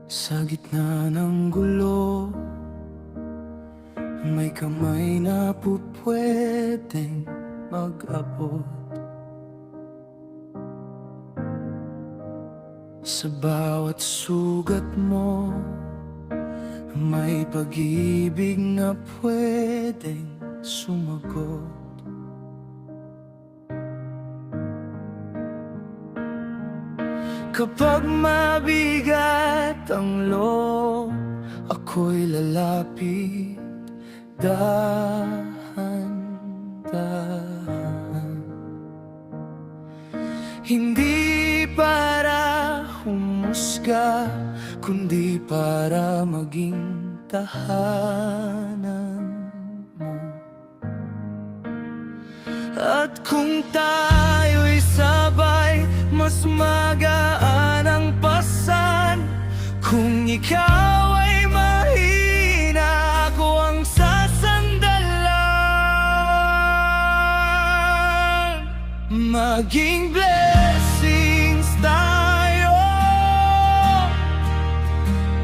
Sa gitna ng gulo, may kamay na pupwedeng mag-abot. Sa bawat sugat mo, may pag-ibig na pwedeng sumagot. Kapag mabigat ang loob, ako'y lalapit dahan-dahan. Hindi para humusga, kundi para maging tahanan mo. At kung tayo'y sabay, mas magaan ang pasan. Kung ikaw ay mahina, ako ang sasandalan. Maging blessings tayo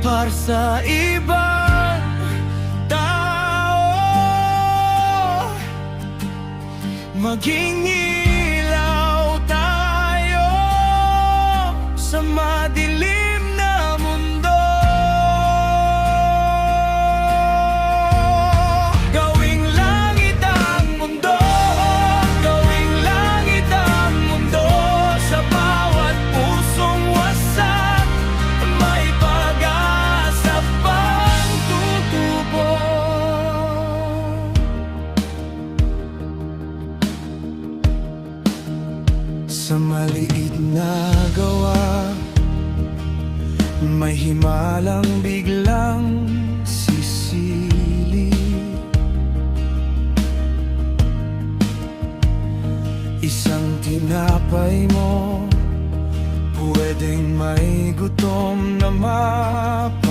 para sa ibang tao. Maging ilaw tayo sa madilim na mundo. Gawing langit ang mundo, gawing langit ang mundo. Sa bawat pusong wasak, may pag-asa pang tutubo. Sa maliit na gawa, may himalang biglang sisili. Isang tinapay mo, pwedeng may gutom na mapapay.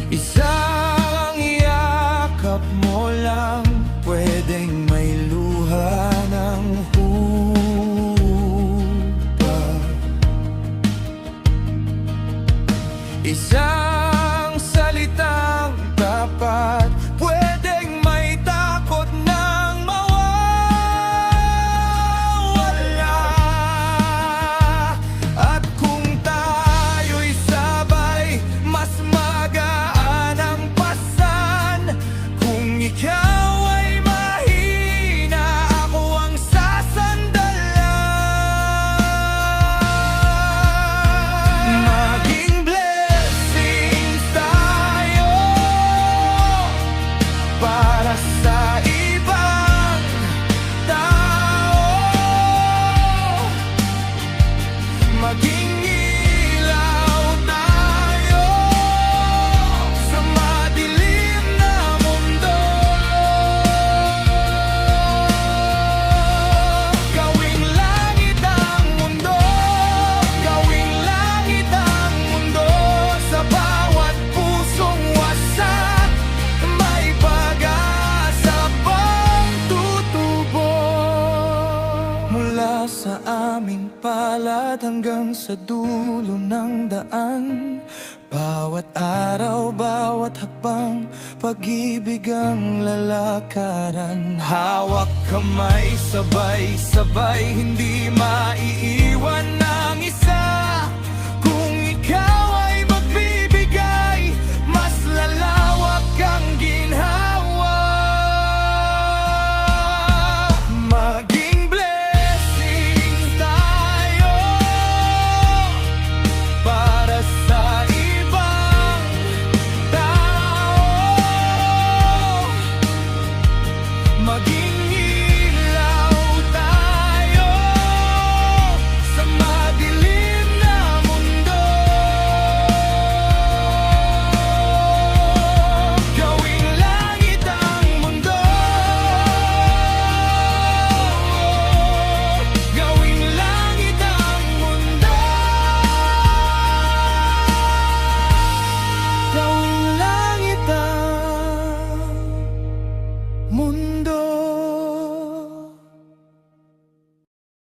Isang yakap mo lang, pwedeng may luha ng hubag. Isang salitang tapat, pwedeng may takot ng mawawala. At kung tayo'y sabay, mas magaan ang pasan. Kung ikaw ay mahina, ako ang sasandalan. Maging blessings tayo para sa ibang tao. Maging ilaw tayo sa madilim na mundo. Gawing langit ang mundo, gawing langit ang mundo. Sa bawat pusong wasak, may pag-asa pang tutubo. Mula sa aming palad hanggang sa dulo ng daan, bawat araw, bawat hakbang, pag-ibig ang lalakaran. Hawak kamay, sabay-sabay, hindi maiiwan.